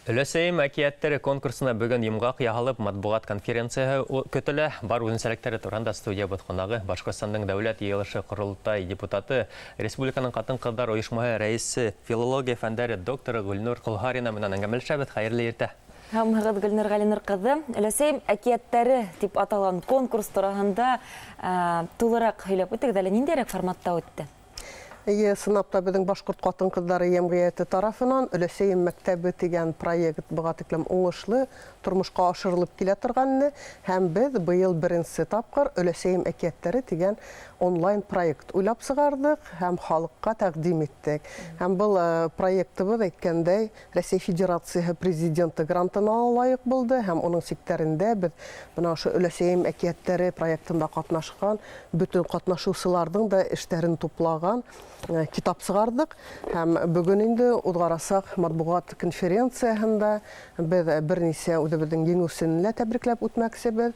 Өләсәйім әкияттері конкурсына бүгін емғақ яғалып матбуғат конференцияға көтілі бар өзінсәліктері тұранда студия бұтқынағы Башқұртстандың дәулет еліші құрылтай депутаты, республиканың қатын қылдар ойышмағы рәйісі, филология фәндәрі докторы Гүлнұр Құлғарина мұнан әңгәмел шәбет қайырлы ерті. Хамығыд Гүлнұр Ғалинұр қызы, өләсәйім әкияттері деп аталған конкурс тұрағында тұлырақ хүйлеп өттік, дәлі нендерек форматта өтті? Сынапта біздің Башқұрт қатын қыздары емғияты тарафынан Өләсәйім мәктәбі деген проект бұға тіклім оңышлы тұрмышқа ашырылып келе тұрғанны, һәм біз бұйыл бірінші тапқыр Өләсәйім әкияттері деген онлайн проект ойлап сығардық, һәм халыққа тәқдим еттік. Һәм бұл проекті біз әйткендей Рәсей Федерациясы президенті грантына лайық болды, һәм оның секторінде біз Өләсәйім әкияттері проектында қатнашқан, бүтін қатнашушылардың да іштерін туплаған китап сығардық. Һәм бүгін енді ұдғарасақ матбуғат конференциясында біз бірнеше өдебіздің еңісінлі тәбрикләп өтмәксе біз.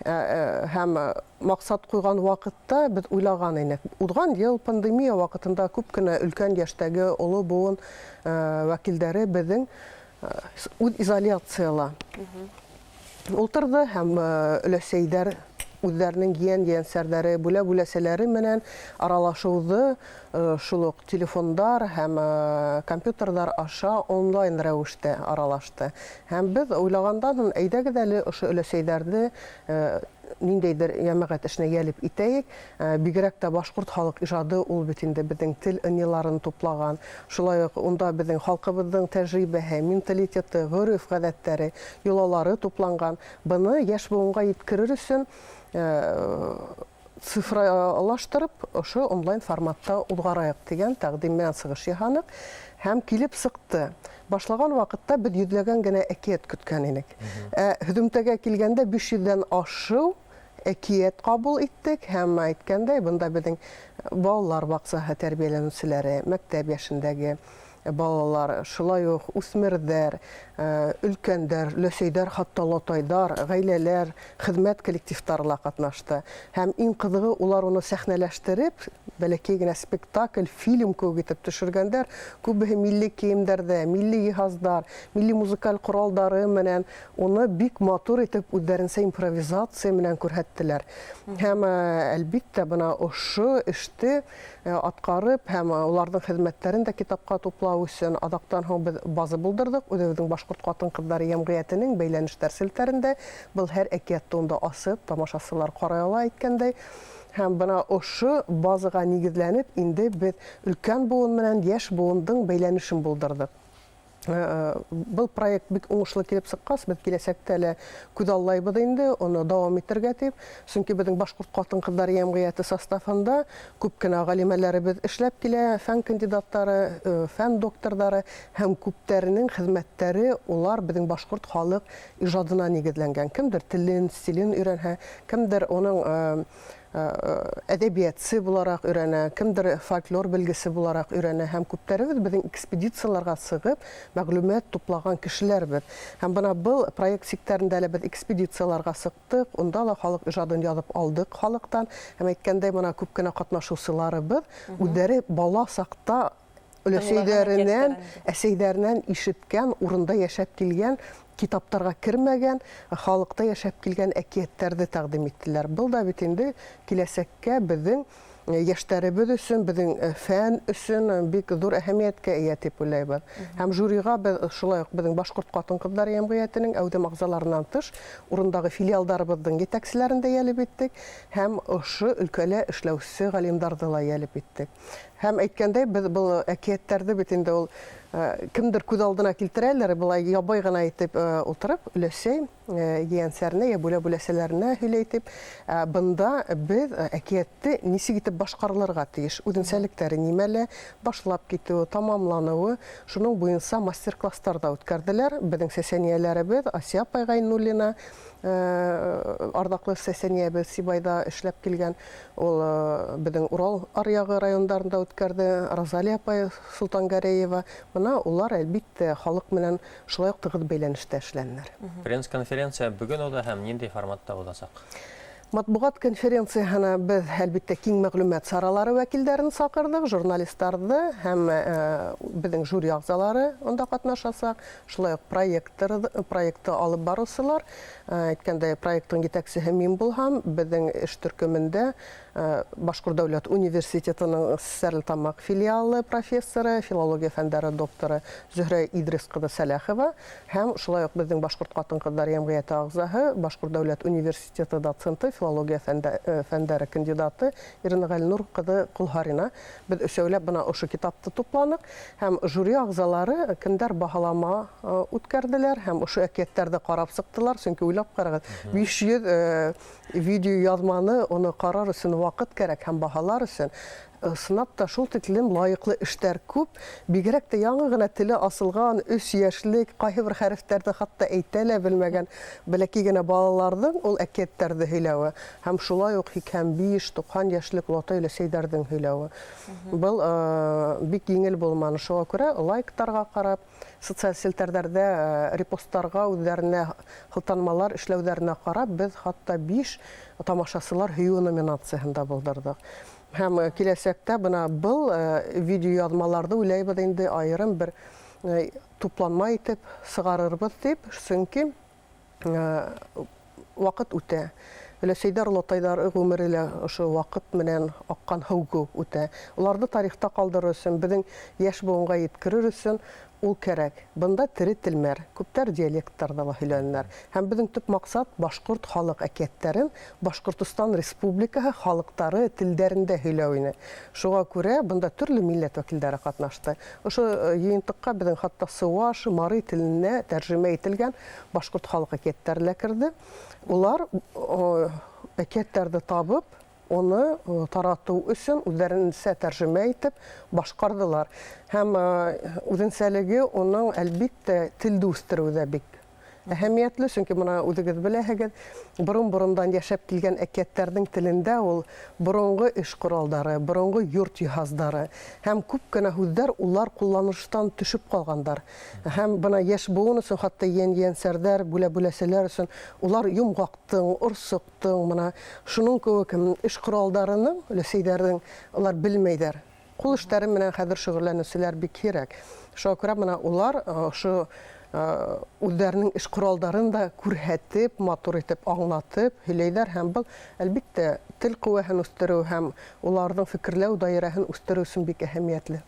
Һәм мақсат қойған вақытта біз ойлаған едік. Удған ел пандемия вақытында көп кенә үлкен яштәге олы буын вәкилдәре біздің изоляцияла ултырды һәм өләсәйдәр үздәрінің ен-сәрдәрі, бүләсәләре менән аралашуды шулық телефондар һәм компьютердар аша онлайн рәвештә аралашты. Һәм біз ойлағандан әйдәгез әле ошо өләсәйдәрді ниндейдер ямағат эшенә ялып итәйек. Бигрәк тә башкорт халык ижады ул бит инде безнең тел ынеларын туплаган. Шулай ук унда безнең халкыбызның тәҗрибәһе, менталитеты, гореф-гадәттәре, йолалары тупланган. Буны яшь буынга yetkерер өчен цифрлаштырып, ошо онлайн форматта удгарайык дигән тәкъдим белән сыгыш яһанык. Һәм килеп сыкты. Башлаган вакытта без йөзләгән генә әкият көткән идек. Һөдүмтәгә килгәндә 500-дән ашу әкият кабул иттек һәм әйткәндәй, бында безнең балалар баксаһы тәрбияләнүчеләре, мәктәп яшендәге балалар, шулай ук үсмердәр, өлкәндәр, өләсәйдәр, хатта латайдар, гаиләләр, хезмәт коллективтарла катнашты. Һәм иң кызыгы улар уны сәхнәләштереп, бәләкәй генә спектакль, фильм кебек итеп төшергәндәр, күбеһе милли киемдәрдә, милли җиһаздар, милли музыкаль коралдары менән уны бик матур итеп үзләренчә импровизация менән күрһәттеләр. Һәм әлбиттә бына ошо эште аткарып һәм уларның хезмәтләрен дә китапка туплау өчен адактан һоң без база булдырдык. Үзебезнең Башкорт катын кызлары җәмгыятенең бәйләнешләр селтәрендә был һәр әкиятта унда асып, тамашачылар карый ала әйткәндәй. Һәм бына ошо базага нигезләнеп, инде без өлкән буын менән яшь буындың бәйләнешен булдырдык. Бұл проект бик уңышлы килеп сыккас, без киләсәктә лә күз аллайбыз инде, оны дәвам итәргә дип. Чөнки безнең Башкорт катын кызлар җәмгыяте составында күп кенә галимәләребез эшләп килә, фән кандидаттары, фән докторлары һәм күптәренең хезмәттәре улар безнең башкорт халык иҗадына нигезләнгән. Кемдер телен, стилен өйрәнә, кемдер оның әдәбиятчы буларак өйрәнә, кемдер фольклор белгесе буларак өйрәнә һәм күптәребез безнең экспедицияларга сыгып мәгълүмат туплаган кешеләр бит. Һәм бына был проект секторында лә без экспедицияларга сыктык, унда ла халык иҗадын язып алдык халыктан. Һәм әйткәндәй бына күп кенә катнашучыларыбыз үздәре бала сакта өләсәйдәреннән, әсәйдәреннән ишеткән, урында яшәп килгән, китаптарга кирмәгән, халыкта яшәп килгән әкиятләрне тәкъдим иттеләр. Бу да бит инде киләсәккә безнең яшьтәребез өчен, безнең фән өчен бик зур әһәмияткә ия дип уйлыйбыз. Һәм жюрига без шулай ук безнең Башкорт катын кызлар җәмгыятенең әүдем агзаларыннан тыш урындагы филиалдарыбызның җитәкчеләрен дә ялып иттек һәм ошо өлкәлә эшләүче галимнәрне ла ялып иттек. Һәм әйткәндәй, без бу әкиятләрне бит инде ул кемдер күз алдына килтерәләр, булай ябай гына итеп утырып, өләсәй җиәнсәрне я бүләсәләренә һөйләйтеп, бында без әкиятте ничек итеп башкарылырга тиеш, үзенчәлектәре нимәле, башлап китүе, тамамлануы, шуның буенча мастер-класслар да үткәрделәр. Безнең сәсәнияләребез Асия апай Гайнуллина, ардаклы сәсәниябез Сибайда эшләп килгән, ул безнең Урал аръягы районнарында үткәрде, Розалия апай Султангәрәева. Бына улар әлбиттә халык менән шулай ук тыгыз бәйләнештә эшләннәр. Пресс-конференция бүгін ода һәм нинди форматта булачак? Матбугат конференцияһына без әлбиттә киң мәгълүмат саралары вәкилләрен сакырдык, журналистларны һәм безнең жюри әгъзалары онда катнашасак, шулай ук проектты алып баручылар, әйткәндәй, проекттың җитәкчесе мин булһам, безнең эш төркемендә Башкорт дәүләт университетының Стәрлетамак филиалы профессоры, филология фәннәре докторы Зөһрә Идрис кызы Сәләхова һәм шулай ук безнең Башкорт хатын-кызлар җәмгыяте әгъзаһы, Башкорт дәүләт университеты доценты, филология фәннәре кандидаты Ирина Галинур кызы Кулхарина. Без өчәүләп бына ошо китапты тупланык һәм жюри әгъзалары кемдер баһалама үткәрделәр һәм ошо әкиятләрне карап сыктылар, чөнки уйлап карагыз, 500 видео язманы оны карар өчен вакыт кирәк һәм баһалар өчен. Сынапта шул тиклем лайыклы эштәр күп, бигрәк тә яңа гына теле асылган 3 яшьлек, кайһы бер хәрефләрне хатта әйтә лә белмәгән бәләки генә балаларның ул әкиятләрне һөйләве һәм шулай ук 85-90 яшьлек олатай өләсәйләрнең һөйләве. Был бик еңел булманы, шуңа күрә лайктарга карап, социаль селтәрләрдә репостларга үзләренә хылтанмалар эшләүләренә карап, без хатта 5 тамашачылар һөю номинациясында булдырдык. Һәм киләсәктә бына был видео язмаларды уйлайбыз инде айрым бер тупланма итеп сыгарырбыз дип, чөнки вакыт үтә. Өләсәйләр, олатайлар гомерелә ошо вакыт менән аккан һыу үтә. Уларны тарихта калдырыр өчен, безнең яшь буынга yetkерер өчен ул кирәк. Бында тере телмәр, күптәр диалектларда һөйләнәләр. Һәм безнең төп максат башкорт халык әкиятләрен Башкортстан Республикаһы халыклары телдәрендә һөйләүне. Шуңа күрә бында төрле милләт вәкилләре катнашты. Ошо йыентыкка безнең хатта Сыуаш, Марый теленә тәрҗемә ителгән башкорт халык әкиятләре керде. Улар әкиятләрне табып, оны тарату өчен үзләренчә тәрҗемә итеп башкардылар. Һәм үзенчәлеге оның әлбиттә телде үстерүдә бик әһәмиятле, чөнки моны үзегез беләһегез, борын-борындан яшәп килгән әкиятләрнең телендә ул борынгы эш коралдары, борынгы йорт җиһазлары һәм күп кенә һүзләр улар кулланыштан төшеп калгандар. Һәм бына яшь буын өчен, хатта янсәрдәр, бүләсәләр өчен улар йомгактың, урсыктың, мына шуның кебек эш коралдарының, өләсәйләрнең улар белмәйдер. Кул эшләре менән хәзер шөгыльләнүчеләр бик кирәк. Шуңа күрә менә улар шу үзләренең эш коралдарын да күрһәтеп, матур итеп аңлатып һөйләйләр һәм был әлбиттә тел куәһен үстерү һәм уларның фикерләү даирәһен үстерү өчен бик әһәмиятле.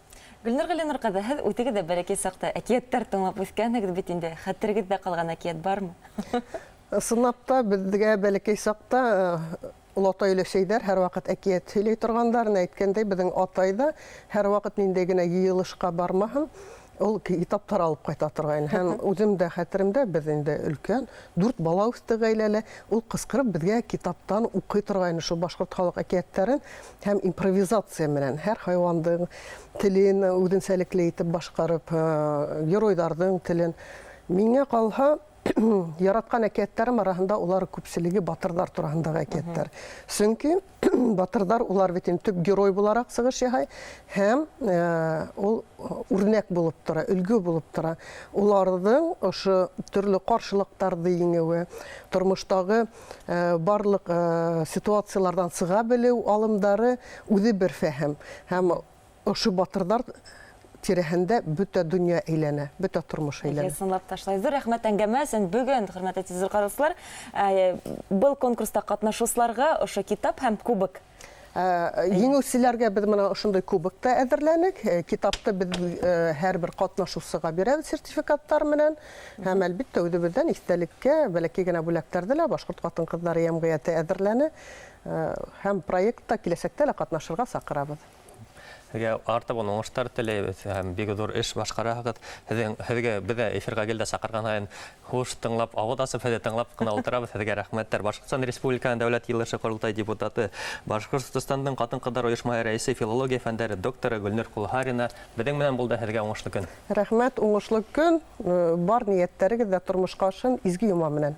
Гөлнур кызы, һез үтегез дә бәләкәй сакта әкияттәр тыңлап үскәнегез бит инде. Хәтерегездә калган әкият бармы? Сынапта безгә бәләкәй сакта олатай өләсәйләр һәр вакыт әкият һөйләй торганнарын әйткәндәй, безнең атайда һәр вакыт ниндәй генә йыелышка бармаһын, ул китаптар алып кайта торган. Һәм үзем дә хәтеремдә, без инде өлкән 4 бала үсте гаиләле, ул кыскырып безгә китаптан укый торган шу башкорт халык әкиятләрен һәм импровизация менән һәр хайвандың телен үзенчәлекле итеп башкарып, геройларның телен. Миңа калһа, яраткан әкиятләрем арасында улар күпселеге батырлар турында әкиятләр. Чөнки батырлар улар бит төп герой буларак сыгыш яһай һәм ул үрнәк булып тора, өлгү булып тора. Уларның ошо төрле каршылыктарды еңеүе, тормыштагы барлык ситуациялардан чыга белү алымдары үзе бер фәһем. Һәм ошо батырлар тирәһендә бөтә дөнья әйләнә, бөтә тормыш әйләнә. Сынлап ташлай. Зур рәхмәт әңгәмә өчен. Бүген, хөрмәтле телезур, был конкурста катнашучыларга ошо китап һәм кубок. Еңүчеләргә без моны ошондай кубокта әзерләнек. Китапты без һәр бер катнашучыга бирәбез сертификаттар менән. Һәм әлбиттә үзебездән истәлеккә бәләкәй генә бүләкләрдә лә Башкорт хатын-кызлар җәмгыяте әзерләнә. Һәм проектта киләсәктә лә катнашырга сакырабыз. Артып оның оңыштар тілейбіз, бегі зор іш башқарағыз. Хәзіге бізде эфирға келді сақырған айын хуш тыңлап, ауыдасып, хәзі тыңлап қына ұлтырабыз. Хәзіге рәхмәттер. Башқұртстан Республиканың дәулет йылышы құрылтай депутаты, Башқұртстанның қатын-қыздар ойышмай рәйсі филология фәндері докторы Гүлнур Кулхарина. Біздің менен болды хәзіге оңышлы күн. Рәхмәт, оңышлы күн. Бар ниеттәрегез дә тормышка ашын изге юма менән.